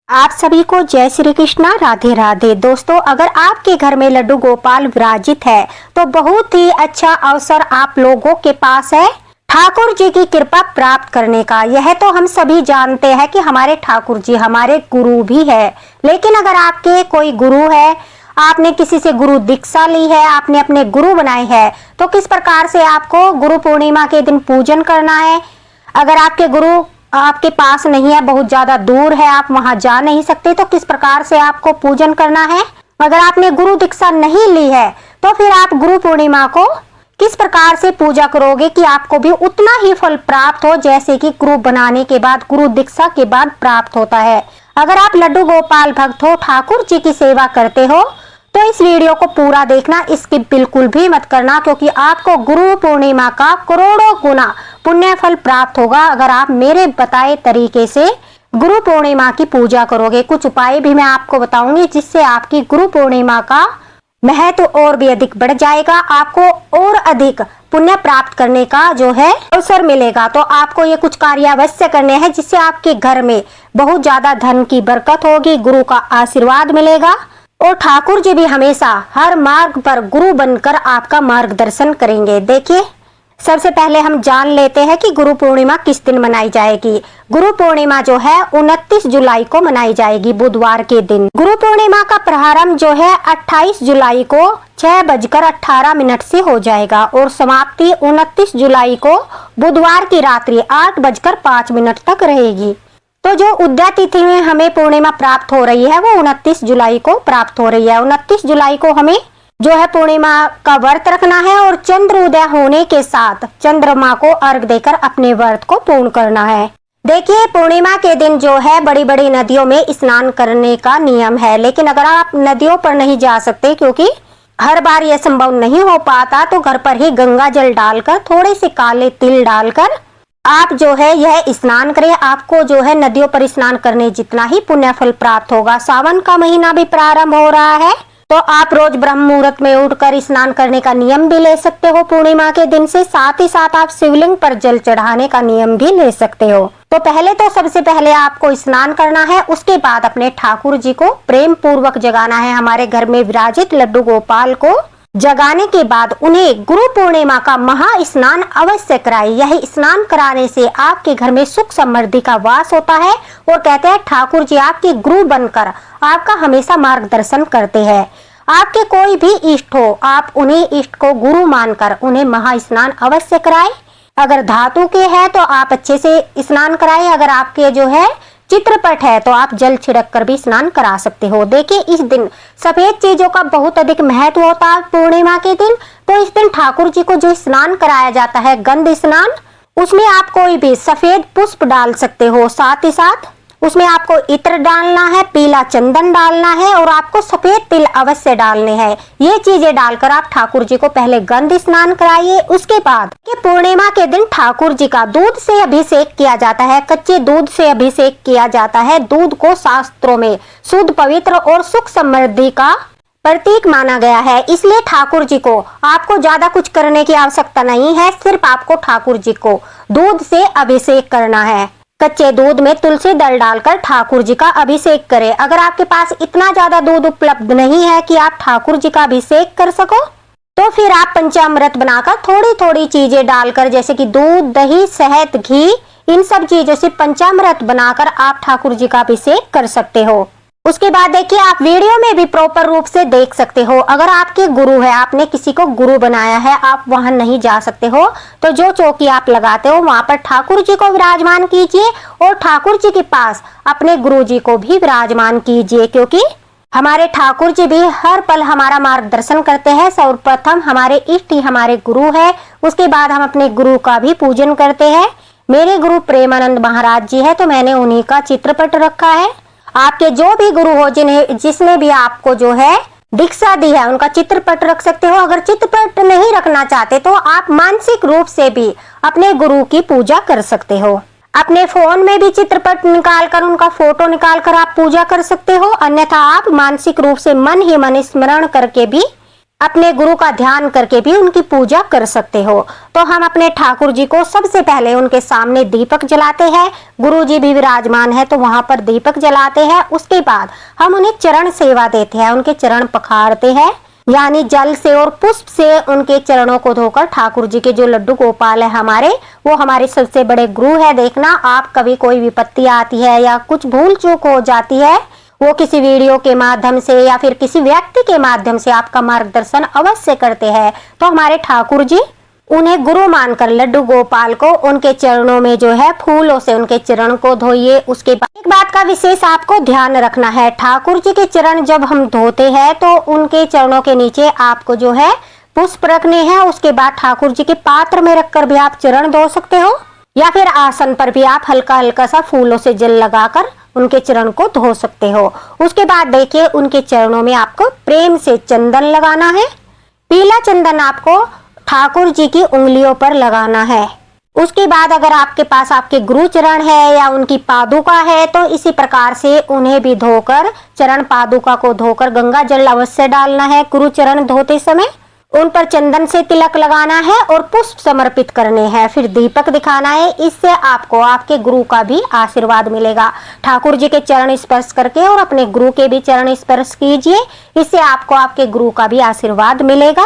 आप सभी को जय श्री कृष्णा, राधे राधे। दोस्तों, अगर आपके घर में लड्डू गोपाल विराजित है तो बहुत ही अच्छा अवसर आप लोगों के पास है ठाकुर जी की कृपा प्राप्त करने का। यह तो हम सभी जानते हैं कि हमारे ठाकुर जी हमारे गुरु भी है, लेकिन अगर आपके कोई गुरु है, आपने किसी से गुरु दीक्षा ली है, आपने अपने गुरु बनाए हैं, तो किस प्रकार से आपको गुरु पूर्णिमा के दिन पूजन करना है। अगर आपके गुरु आपके पास नहीं है, बहुत ज्यादा दूर है, आप वहां जा नहीं सकते, तो किस प्रकार से आपको पूजन करना है। अगर आपने गुरु दीक्षा नहीं ली है तो फिर आप गुरु पूर्णिमा को किस प्रकार से पूजा करोगे कि आपको भी उतना ही फल प्राप्त हो जैसे कि गुरु बनाने के बाद, गुरु दीक्षा के बाद प्राप्त होता है। अगर आप लड्डू गोपाल भक्त हो, ठाकुर जी की सेवा करते हो, तो इस वीडियो को पूरा देखना, स्किप बिल्कुल भी मत करना, क्योंकि आपको गुरु पूर्णिमा का करोड़ों गुना पुण्य फल प्राप्त होगा अगर आप मेरे बताए तरीके से गुरु पूर्णिमा की पूजा करोगे। कुछ उपाय भी मैं आपको बताऊंगी जिससे आपकी गुरु पूर्णिमा का महत्व और भी अधिक बढ़ जाएगा, आपको और अधिक पुण्य प्राप्त करने का जो है अवसर मिलेगा। तो आपको ये कुछ कार्य अवश्य करने हैं जिससे आपके घर में बहुत ज्यादा धन की बरकत होगी, गुरु का आशीर्वाद मिलेगा और ठाकुर जी भी हमेशा हर मार्ग पर गुरु बनकर आपका मार्गदर्शन करेंगे। देखिए, सबसे पहले हम जान लेते हैं कि गुरु पूर्णिमा किस दिन मनाई जाएगी। गुरु पूर्णिमा जो है 29 जुलाई को मनाई जाएगी, बुधवार के दिन। गुरु पूर्णिमा का प्रारंभ जो है 28 जुलाई को 6:18 से हो जाएगा और समाप्ति 29 जुलाई को बुधवार की रात्रि 8:05 तक रहेगी। तो जो उदय तिथि में हमें पूर्णिमा प्राप्त हो रही है वो 29 जुलाई को प्राप्त हो रही है। 29 जुलाई को हमें जो है पूर्णिमा का व्रत रखना है और चंद्र उदय होने के साथ चंद्रमा को अर्घ देकर अपने व्रत को पूर्ण करना है। देखिए, पूर्णिमा के दिन जो है बड़ी बड़ी नदियों में स्नान करने का नियम है, लेकिन अगर आप नदियों पर नहीं जा सकते क्योंकि हर बार यह संभव नहीं हो पाता, तो घर पर ही गंगा जल डालकर, थोड़े से काले तिल डालकर आप जो है यह स्नान करें। आपको जो है नदियों पर स्नान करने जितना ही पुण्य फल प्राप्त होगा। सावन का महीना भी प्रारंभ हो रहा है, तो आप रोज ब्रह्म मुहूर्त में उठकर स्नान करने का नियम भी ले सकते हो पूर्णिमा के दिन से। साथ ही साथ आप शिवलिंग पर जल चढ़ाने का नियम भी ले सकते हो। तो पहले तो सबसे पहले आपको स्नान करना है, उसके बाद अपने ठाकुर जी को प्रेम पूर्वक जगाना है। हमारे घर में विराजित लड्डू गोपाल को जगाने के बाद उन्हें गुरु पूर्णिमा का महा स्नान अवश्य कराएं। यह स्नान कराने से आपके घर में सुख समृद्धि का वास होता है और कहते हैं ठाकुर जी आपके गुरु बनकर आपका हमेशा मार्गदर्शन करते हैं। आपके कोई भी इष्ट हो, आप उन्हें इष्ट को गुरु मानकर उन्हें महा स्नान अवश्य कराएं। अगर धातु के हैं तो आप अच्छे से स्नान कराएं। अगर आपके जो है चित्रपट है तो आप जल छिड़क कर भी स्नान करा सकते हो। देखिए, इस दिन सफेद चीजों का बहुत अधिक महत्व होता है पूर्णिमा के दिन। तो इस दिन ठाकुर जी को जो स्नान कराया जाता है, गंध स्नान, उसमें आप कोई भी सफेद पुष्प डाल सकते हो। साथ ही साथ उसमें आपको इत्र डालना है, पीला चंदन डालना है और आपको सफेद तिल अवश्य डालने हैं। ये चीजें डालकर आप ठाकुर जी को पहले गंध स्नान कराइए। उसके बाद पूर्णिमा के दिन ठाकुर जी का दूध से अभिषेक किया जाता है, कच्चे दूध से अभिषेक किया जाता है। दूध को शास्त्रों में शुद्ध, पवित्र और सुख समृद्धि का प्रतीक माना गया है, इसलिए ठाकुर जी को आपको ज्यादा कुछ करने की आवश्यकता नहीं है। सिर्फ आपको ठाकुर जी को दूध से अभिषेक करना है। कच्चे दूध में तुलसी दल डालकर ठाकुर जी का अभिषेक करें। अगर आपके पास इतना ज्यादा दूध उपलब्ध नहीं है कि आप ठाकुर जी का अभिषेक कर सको, तो फिर आप पंचामृत बनाकर थोड़ी थोड़ी चीजें डालकर, जैसे कि दूध, दही, शहद, घी, इन सब चीजों से पंचामृत बनाकर आप ठाकुर जी का अभिषेक कर सकते हो। उसके बाद देखिए, आप वीडियो में भी प्रॉपर रूप से देख सकते हो। अगर आपके गुरु है, आपने किसी को गुरु बनाया है, आप वहां नहीं जा सकते हो, तो जो चौकी आप लगाते हो वहां पर ठाकुर जी को विराजमान कीजिए और ठाकुर जी के पास अपने गुरु जी को भी विराजमान कीजिए, क्योंकि हमारे ठाकुर जी भी हर पल हमारा मार्गदर्शन करते हैं। सर्वप्रथम हमारे इष्ट ही हमारे गुरु है, उसके बाद हम अपने गुरु का भी पूजन करते हैं। मेरे गुरु प्रेमानंद महाराज जी है, तो मैंने उन्हीं का चित्रपट रखा है। आपके जो भी गुरु हो, जिसने भी आपको जो है दीक्षा दी है, उनका चित्रपट रख सकते हो। अगर चित्रपट नहीं रखना चाहते तो आप मानसिक रूप से भी अपने गुरु की पूजा कर सकते हो। अपने फोन में भी चित्रपट निकालकर, उनका फोटो निकालकर आप पूजा कर सकते हो। अन्यथा आप मानसिक रूप से मन ही मन स्मरण करके भी अपने गुरु का ध्यान करके भी उनकी पूजा कर सकते हो। तो हम अपने ठाकुर जी को सबसे पहले उनके सामने दीपक जलाते हैं, गुरु जी भी विराजमान है तो वहां पर दीपक जलाते हैं। उसके बाद हम उन्हें चरण सेवा देते हैं, उनके चरण पखारते हैं, यानी जल से और पुष्प से उनके चरणों को धोकर। ठाकुर जी के जो लड्डू गोपाल है हमारे, वो हमारे सबसे बड़े गुरु है। देखना आप कभी कोई विपत्ति आती है या कुछ भूल चूक हो जाती है, वो किसी वीडियो के माध्यम से या फिर किसी व्यक्ति के माध्यम से आपका मार्गदर्शन अवश्य करते हैं, तो हमारे ठाकुर जी उन्हें गुरु मानकर लड्डू गोपाल को उनके चरणों में जो है फूलों से उनके चरण को धोइए। उसके बाद एक बात का विशेष आपको ध्यान रखना है, ठाकुर जी के चरण जब हम धोते हैं तो उनके चरणों के नीचे आपको जो है पुष्प रखने हैं। उसके बाद ठाकुर जी के पात्र में रखकर भी आप चरण धो सकते हो, या फिर आसन पर भी आप हल्का हल्का सा फूलों से जल लगाकर उनके चरण को धो सकते हो। उसके बाद देखिए उनके चरणों में आपको प्रेम से चंदन लगाना है। पीला चंदन आपको ठाकुर जी की उंगलियों पर लगाना है। उसके बाद अगर आपके पास आपके गुरु चरण है या उनकी पादुका है तो इसी प्रकार से उन्हें भी धोकर, चरण पादुका को धोकर गंगा जल अवश्य डालना है। गुरु चरण धोते समय उन पर चंदन से तिलक लगाना है और पुष्प समर्पित करने हैं, फिर दीपक दिखाना है। इससे आपको आपके गुरु का भी आशीर्वाद मिलेगा। ठाकुर जी के चरण स्पर्श करके और अपने गुरु के भी चरण स्पर्श कीजिए, इससे आपको आपके गुरु का भी आशीर्वाद मिलेगा।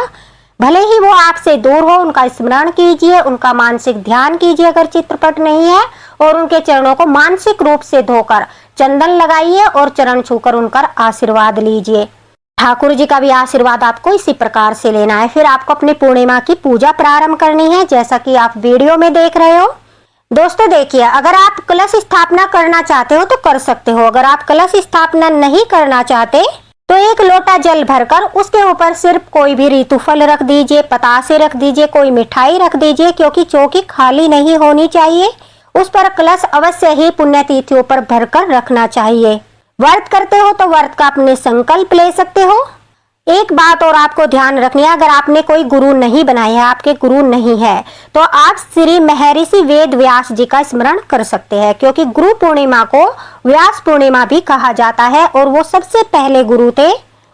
भले ही वो आपसे दूर हो, उनका स्मरण कीजिए, उनका मानसिक ध्यान कीजिए अगर चित्रपट नहीं है, और उनके चरणों को मानसिक रूप से धोकर चंदन लगाइए और चरण छूकर उनका आशीर्वाद लीजिए। ठाकुर जी का भी आशीर्वाद आपको इसी प्रकार से लेना है। फिर आपको अपनी पूर्णिमा की पूजा प्रारंभ करनी है, जैसा कि आप वीडियो में देख रहे हो। दोस्तों देखिए, अगर आप कलश स्थापना करना चाहते हो तो कर सकते हो। अगर आप कलश स्थापना नहीं करना चाहते तो एक लोटा जल भरकर उसके ऊपर सिर्फ कोई भी ऋतुफल रख दीजिए, पतासे रख दीजिए, कोई मिठाई रख दीजिए, क्योंकि चौकी खाली नहीं होनी चाहिए। उस पर कलश अवश्य ही पुण्यतिथियों पर भरकर रखना चाहिए। व्रत करते हो तो व्रत का अपने संकल्प ले सकते हो। एक बात और आपको ध्यान रखनी है, अगर आपने कोई गुरु नहीं बनाया है, आपके गुरु नहीं है, तो आप श्री महर्षि वेद व्यास जी का स्मरण कर सकते हैं, क्योंकि गुरु पूर्णिमा को व्यास पूर्णिमा भी कहा जाता है और वो सबसे पहले गुरु थे।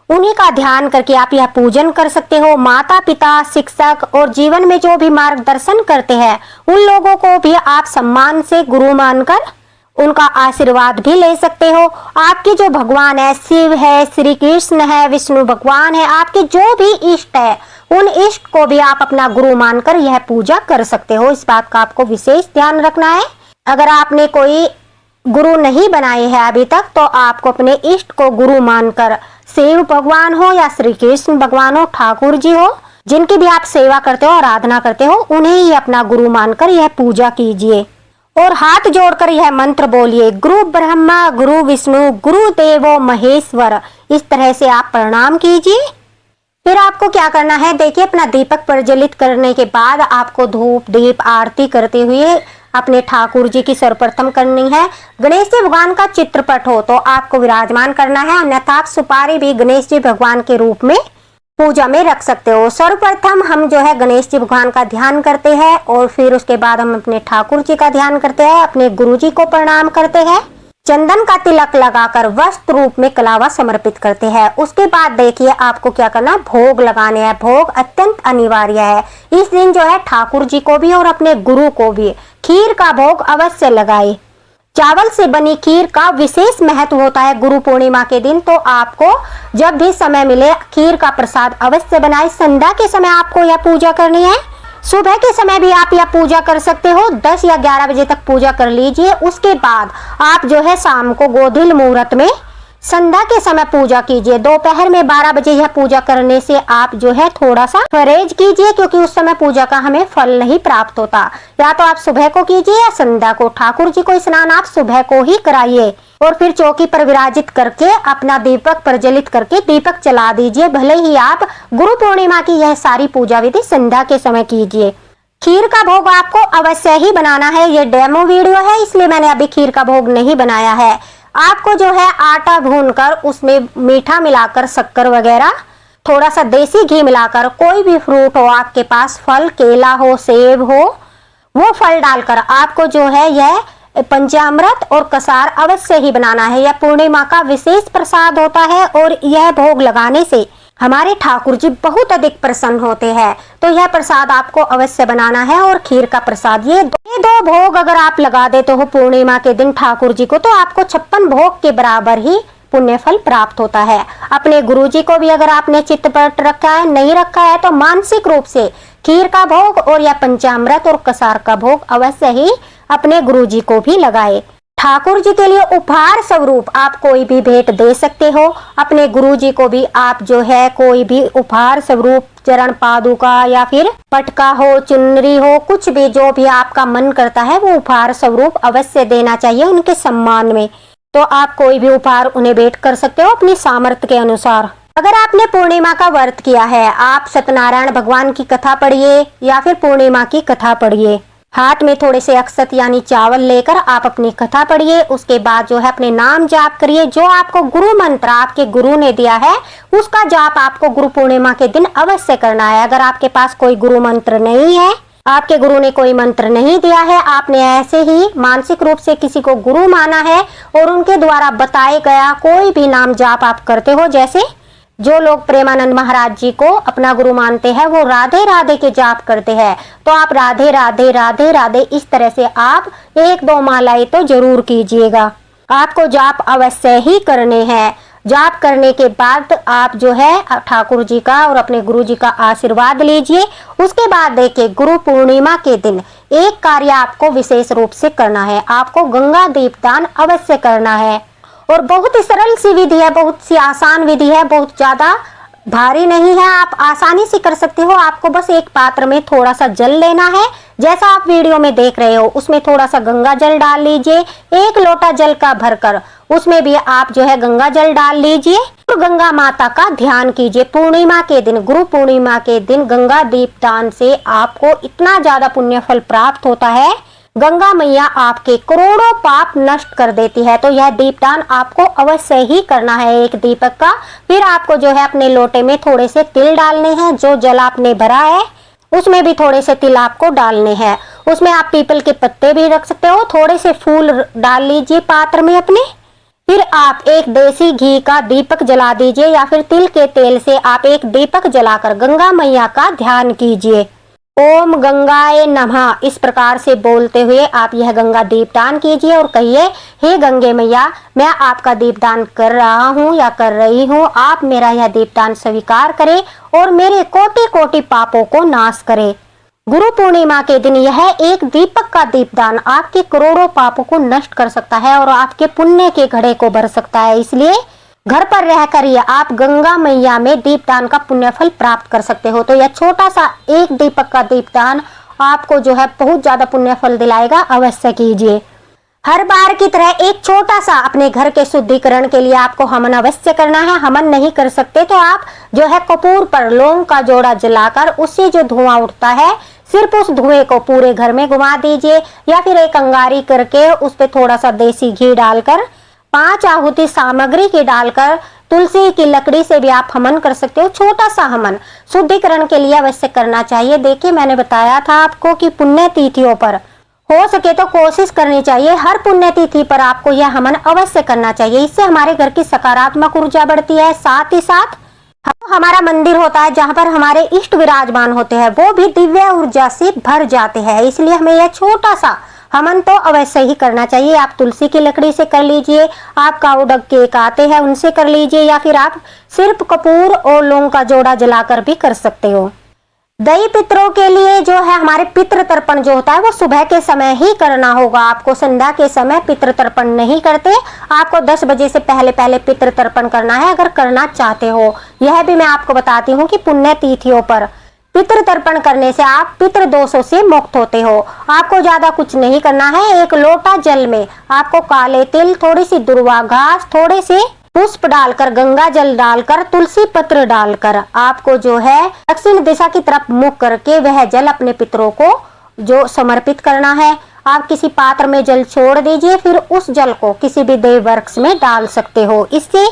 उन्हीं का ध्यान करके आप यह पूजन कर सकते हो। माता पिता, शिक्षक और जीवन में जो भी मार्गदर्शन करते हैं उन लोगों को भी आप सम्मान से गुरु मानकर उनका आशीर्वाद भी ले सकते हो। आपके जो भगवान है, शिव है, श्री कृष्ण है, विष्णु भगवान है, आपके जो भी इष्ट है उन इष्ट को भी आप अपना गुरु मानकर यह पूजा कर सकते हो। इस बात का आपको विशेष ध्यान रखना है। अगर आपने कोई गुरु नहीं बनाए हैं अभी तक, तो आपको अपने इष्ट को गुरु मानकर, शिव भगवान हो या श्री कृष्ण भगवान हो, ठाकुर जी हो, जिनकी भी आप सेवा करते हो, आराधना करते हो, उन्हें ही अपना गुरु मानकर यह पूजा कीजिए और हाथ जोड़कर यह मंत्र बोलिए, गुरु ब्रह्मा गुरु विष्णु गुरु देवो महेश्वर। इस तरह से आप प्रणाम कीजिए। फिर आपको क्या करना है, देखिए अपना दीपक प्रज्वलित करने के बाद आपको धूप दीप आरती करते हुए अपने ठाकुर जी की सर्वप्रथम करनी है। गणेश जी भगवान का चित्रपट हो तो आपको विराजमान करना है, अन्यथा आप सुपारी भी गणेश जी भगवान के रूप में पूजा में रख सकते हो। सर्वप्रथम हम जो है गणेश जी भगवान का ध्यान करते हैं और फिर उसके बाद हम अपने ठाकुर जी का ध्यान करते हैं, अपने गुरु जी को प्रणाम करते हैं, चंदन का तिलक लगाकर वस्त्र रूप में कलावा समर्पित करते हैं। उसके बाद देखिए आपको क्या करना, भोग लगाने हैं। भोग अत्यंत अनिवार्य है। इस दिन जो है ठाकुर जी को भी और अपने गुरु को भी खीर का भोग अवश्य लगाए। चावल से बनी खीर का विशेष महत्व होता है गुरु पूर्णिमा के दिन, तो आपको जब भी समय मिले खीर का प्रसाद अवश्य बनाए। संध्या के समय आपको यह पूजा करनी है। सुबह के समय भी आप यह पूजा कर सकते हो, 10 या 11 बजे तक पूजा कर लीजिए। उसके बाद आप जो है शाम को गोधिल मुहूर्त में संध्या के समय पूजा कीजिए। दोपहर में 12 बजे यह पूजा करने से आप जो है थोड़ा सा परहेज कीजिए, क्योंकि उस समय पूजा का हमें फल नहीं प्राप्त होता। या तो आप सुबह को कीजिए या संध्या को। ठाकुर जी को स्नान आप सुबह को ही कराइए और फिर चौकी पर विराजित करके अपना दीपक प्रज्वलित करके दीपक जला दीजिए। भले ही आप गुरु पूर्णिमा की यह सारी पूजा विधि संध्या के समय कीजिए। खीर का भोग आपको अवश्य ही बनाना है। ये डेमो वीडियो है, इसलिए मैंने अभी खीर का भोग नहीं बनाया है। आपको जो है आटा भूनकर उसमें मीठा मिलाकर, शक्कर वगैरह, थोड़ा सा देसी घी मिलाकर, कोई भी फ्रूट हो आपके पास, फल केला हो, सेब हो, वो फल डालकर आपको जो है यह पंचामृत और कसार अवश्य ही बनाना है। यह पूर्णिमा का विशेष प्रसाद होता है और यह भोग लगाने से हमारे ठाकुर जी बहुत अधिक प्रसन्न होते हैं। तो यह प्रसाद आपको अवश्य बनाना है। और खीर का प्रसाद, ये दो भोग अगर आप लगा देते हो पूर्णिमा के दिन ठाकुर जी को, तो आपको 56 भोग के बराबर ही पुण्य फल प्राप्त होता है। अपने गुरु जी को भी अगर आपने चित्तपट रखा है, नहीं रखा है, तो मानसिक रूप से खीर का भोग और या पंचामृत और कसार का भोग अवश्य ही अपने गुरु जी को भी लगाए। ठाकुर जी के लिए उपहार स्वरूप आप कोई भी भेंट दे सकते हो। अपने गुरु जी को भी आप जो है कोई भी उपहार स्वरूप चरण पादुका या फिर पटका हो, चुनरी हो, कुछ भी जो भी आपका मन करता है वो उपहार स्वरूप अवश्य देना चाहिए उनके सम्मान में। तो आप कोई भी उपहार उन्हें भेंट कर सकते हो अपनी सामर्थ्य के अनुसार। अगर आपने पूर्णिमा का व्रत किया है, आप सत्यनारायण भगवान की कथा पढ़िए या फिर पूर्णिमा की कथा पढ़िए। हाथ में थोड़े से अक्षत यानी चावल लेकर आप अपनी कथा पढ़िए। उसके बाद जो है अपने नाम जाप करिए। जो आपको गुरु मंत्र आपके गुरु ने दिया है उसका जाप आपको गुरु पूर्णिमा के दिन अवश्य करना है। अगर आपके पास कोई गुरु मंत्र नहीं है, आपके गुरु ने कोई मंत्र नहीं दिया है, आपने ऐसे ही मानसिक रूप से किसी को गुरु माना है और उनके द्वारा बताए गया कोई भी नाम जाप आप करते हो, जैसे जो लोग प्रेमानंद महाराज जी को अपना गुरु मानते हैं वो राधे राधे के जाप करते हैं, तो आप राधे राधे राधे राधे इस तरह से आप 1-2 मालाएं तो जरूर कीजिएगा। आपको जाप अवश्य ही करने हैं। जाप करने के बाद आप जो है ठाकुर जी का और अपने गुरु जी का आशीर्वाद लीजिए। उसके बाद देखिए गुरु पूर्णिमा के दिन एक कार्य आपको विशेष रूप से करना है। आपको गंगा दीपदान अवश्य करना है और बहुत ही सरल सी विधि है, बहुत सी आसान विधि है, बहुत ज्यादा भारी नहीं है, आप आसानी से कर सकते हो। आपको बस एक पात्र में थोड़ा सा जल लेना है, जैसा आप वीडियो में देख रहे हो। उसमें थोड़ा सा गंगा जल डाल लीजिए, 1 लोटा जल का भरकर उसमें भी आप जो है गंगा जल डाल लीजिए और गंगा माता का ध्यान कीजिए। पूर्णिमा के दिन, गुरु पूर्णिमा के दिन गंगा दीपदान से आपको इतना ज्यादा पुण्य फल प्राप्त होता है। गंगा मैया आपके करोड़ों पाप नष्ट कर देती है। तो यह दीपदान आपको अवश्य ही करना है, एक दीपक का। फिर आपको जो है अपने लोटे में थोड़े से तिल डालने हैं। जो जल आपने भरा है उसमें भी थोड़े से तिल आपको डालने हैं। उसमें आप पीपल के पत्ते भी रख सकते हो, थोड़े से फूल डाल लीजिए पात्र में अपने। फिर आप एक देसी घी का दीपक जला दीजिए या फिर तिल के तेल से आप एक दीपक जलाकर गंगा मैया का ध्यान कीजिए। ओम गंगाए नमः इस प्रकार से बोलते हुए आप यह गंगा दीपदान कीजिए और कहिए, हे गंगे मैया, मैं आपका दीपदान कर रहा हूँ या कर रही हूँ, आप मेरा यह दीपदान स्वीकार करें और मेरे कोटि कोटि पापों को नाश करे। गुरु पूर्णिमा के दिन यह एक दीपक का दीपदान आपके करोड़ों पापों को नष्ट कर सकता है और आपके पुण्य के घड़े को भर सकता है। इसलिए घर पर रहकर ही आप गंगा मैया में दीपदान का पुण्य फल प्राप्त कर सकते हो। तो यह छोटा सा एक दीपक का दीपदान आपको जो है बहुत ज्यादा पुण्य फल दिलाएगा, अवश्य कीजिए। हर बार की तरह एक छोटा सा अपने घर के शुद्धिकरण के लिए आपको हवन अवश्य करना है। हवन नहीं कर सकते तो आप जो है कपूर पर लौंग का जोड़ा जलाकर उससे जो धुआं उठता है सिर्फ उस धुएं को पूरे घर में घुमा दीजिए या फिर एक अंगारी करके उस पर थोड़ा सा देसी घी डालकर 5 आहुति सामग्री की डालकर तुलसी की लकड़ी से भी आप हवन कर सकते हो। छोटा सा हवन शुद्धिकरण के लिए अवश्य करना चाहिए। देखिए मैंने बताया था आपको कि पुण्य तिथियों पर हो सके तो कोशिश करनी चाहिए, हर पुण्य तिथि पर आपको यह हवन अवश्य करना चाहिए। इससे हमारे घर की सकारात्मक ऊर्जा बढ़ती है। साथ ही साथ हमारा मंदिर होता है जहाँ पर हमारे इष्ट विराजमान होते हैं, वो भी दिव्य ऊर्जा से भर जाते हैं। इसलिए हमें यह छोटा सा हवन तो अवश्य ही करना चाहिए। आप तुलसी की लकड़ी से कर लीजिए, आप काउडक केक आते हैं उनसे कर लीजिए या फिर आप सिर्फ कपूर और लौंग का जोड़ा जलाकर भी कर सकते हो। दही पितरों के लिए जो है हमारे पितृ तर्पण जो होता है वो सुबह के समय ही करना होगा। आपको संध्या के समय पितृ तर्पण नहीं करते, आपको 10 बजे से पहले पहले पितृ तर्पण करना है अगर करना चाहते हो। यह भी मैं आपको बताती हूँ कि पुण्य तिथियों पर पितृ तर्पण करने से आप पितृ दोषों से मुक्त होते हो। आपको ज्यादा कुछ नहीं करना है। 1 लोटा जल में आपको काले तिल, थोड़ी सी दुर्वा घास, थोड़े से पुष्प डालकर, गंगा जल डालकर, तुलसी पत्र डालकर आपको जो है दक्षिण दिशा की तरफ मुख करके वह जल अपने पितरों को जो समर्पित करना है। आप किसी पात्र में जल छोड़ दीजिए, फिर उस जल को किसी भी देव वृक्ष में डाल सकते हो। इससे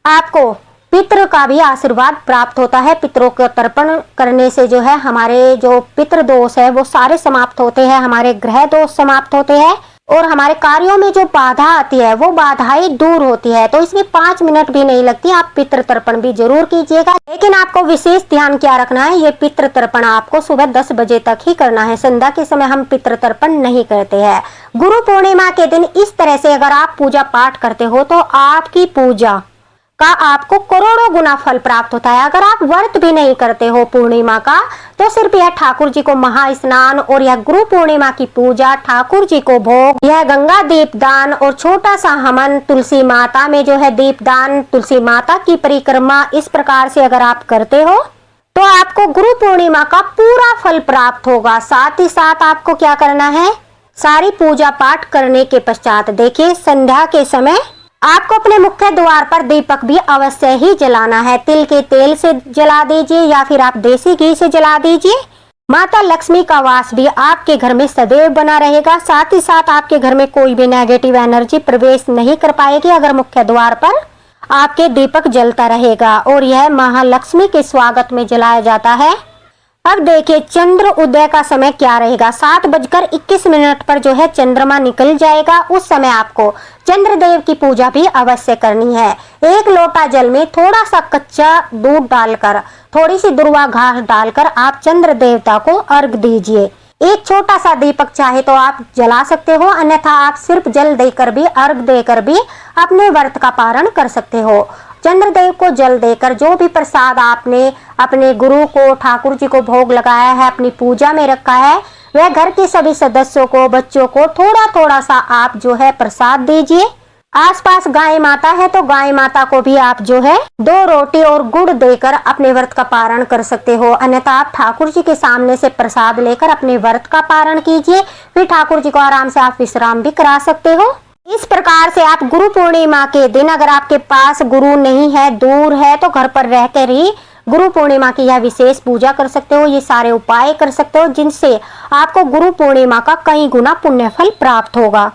आपको पितृ का भी आशीर्वाद प्राप्त होता है। पितरों का तर्पण करने से जो है हमारे जो पितृ दोष है वो सारे समाप्त होते हैं, हमारे ग्रह दोष समाप्त होते हैं और हमारे कार्यों में जो बाधा आती है वो बाधाएं दूर होती है। तो इसमें 5 मिनट भी नहीं लगती। आप पितृ तर्पण भी जरूर कीजिएगा, लेकिन आपको विशेष ध्यान क्या रखना है, ये पितृ तर्पण आपको सुबह 10 बजे तक ही करना है। संध्या के समय हम पितृ तर्पण नहीं करते हैं। गुरु पूर्णिमा के दिन इस तरह से अगर आप पूजा पाठ करते हो तो आपकी पूजा का आपको करोड़ों गुना फल प्राप्त होता है। अगर आप व्रत भी नहीं करते हो पूर्णिमा का, तो सिर्फ यह ठाकुर जी को महास्नान और यह गुरु पूर्णिमा की पूजा, ठाकुर जी को भोग, यह गंगा दीपदान और छोटा सा हवन, तुलसी माता में जो है दीपदान, तुलसी माता की परिक्रमा, इस प्रकार से अगर आप करते हो तो आपको गुरु पूर्णिमा का पूरा फल प्राप्त होगा। साथ ही साथ आपको क्या करना है, सारी पूजा पाठ करने के पश्चात देखिए संध्या के समय आपको अपने मुख्य द्वार पर दीपक भी अवश्य ही जलाना है। तिल के तेल से जला दीजिए या फिर आप देसी घी से जला दीजिए। माता लक्ष्मी का वास भी आपके घर में सदैव बना रहेगा। साथ ही साथ आपके घर में कोई भी नेगेटिव एनर्जी प्रवेश नहीं कर पाएगी अगर मुख्य द्वार पर आपके दीपक जलता रहेगा। और यह महालक्ष्मी के स्वागत में जलाया जाता है। अब देखिए चंद्र उदय का समय क्या रहेगा। 7:21 पर जो है चंद्रमा निकल जाएगा। उस समय आपको चंद्रदेव की पूजा भी अवश्य करनी है। 1 लोटा जल में थोड़ा सा कच्चा दूध डालकर, थोड़ी सी दुर्वा घास डालकर आप चंद्र देवता को अर्घ दीजिए। एक छोटा सा दीपक चाहे तो आप जला सकते हो, अन्यथा आप सिर्फ जल देकर भी, अर्घ देकर भी अपने व्रत का पारण कर सकते हो। चंद्रदेव को जल देकर जो भी प्रसाद आपने अपने गुरु को, ठाकुर जी को भोग लगाया है, अपनी पूजा में रखा है, वह घर के सभी सदस्यों को, बच्चों को थोड़ा थोड़ा सा आप जो है प्रसाद दीजिए। आसपास गाय माता है तो गाय माता को भी आप जो है 2 रोटी और गुड़ देकर अपने व्रत का पारण कर सकते हो। अन्यथा आप ठाकुर जी के सामने से प्रसाद लेकर अपने व्रत का पारण कीजिए। फिर ठाकुर जी को आराम से आप विश्राम भी करा सकते हो। इस प्रकार से आप गुरु पूर्णिमा के दिन, अगर आपके पास गुरु नहीं है, दूर है, तो घर पर रहकर ही गुरु पूर्णिमा की यह विशेष पूजा कर सकते हो। ये सारे उपाय कर सकते हो जिनसे आपको गुरु पूर्णिमा का कई गुना पुण्य फल प्राप्त होगा।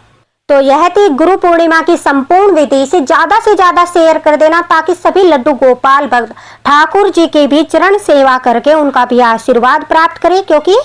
तो यह थी गुरु पूर्णिमा की संपूर्ण विधि। से ज्यादा शेयर कर देना ताकि सभी लड्डू गोपाल भक्त ठाकुर जी के भी चरण सेवा करके उनका भी आशीर्वाद प्राप्त करें, क्योंकि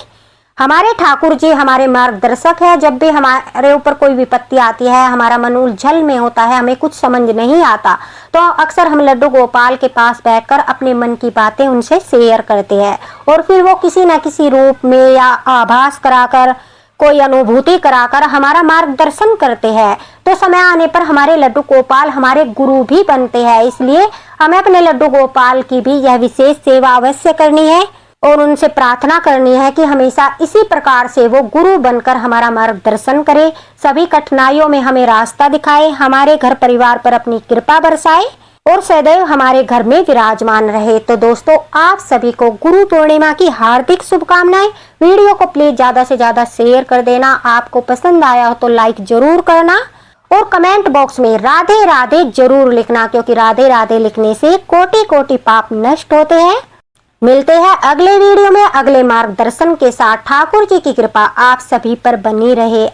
हमारे ठाकुर जी हमारे मार्गदर्शक है। जब भी हमारे ऊपर कोई विपत्ति आती है, हमारा मन उलझन में होता है, हमें कुछ समझ नहीं आता, तो अक्सर हम लड्डू गोपाल के पास बैठकर अपने मन की बातें उनसे शेयर करते हैं और फिर वो किसी न किसी रूप में या आभास कराकर, कोई अनुभूति कराकर हमारा मार्गदर्शन करते हैं। तो समय आने पर हमारे लड्डू गोपाल हमारे गुरु भी बनते हैं। इसलिए हमें अपने लड्डू गोपाल की भी यह विशेष सेवा अवश्य करनी है और उनसे प्रार्थना करनी है कि हमेशा इसी प्रकार से वो गुरु बनकर हमारा मार्गदर्शन करे, सभी कठिनाइयों में हमें रास्ता दिखाए, हमारे घर परिवार पर अपनी कृपा बरसाए और सदैव हमारे घर में विराजमान रहे। तो दोस्तों, आप सभी को गुरु पूर्णिमा की हार्दिक शुभकामनाएं। वीडियो को प्लीज ज्यादा से ज्यादा शेयर कर देना। आपको पसंद आया हो तो लाइक जरूर करना और कमेंट बॉक्स में राधे राधे जरूर लिखना, क्योंकि राधे राधे लिखने से कोटि कोटि पाप नष्ट होते हैं। मिलते हैं अगले वीडियो में अगले मार्गदर्शन के साथ। ठाकुर जी की कृपा आप सभी पर बनी रहे।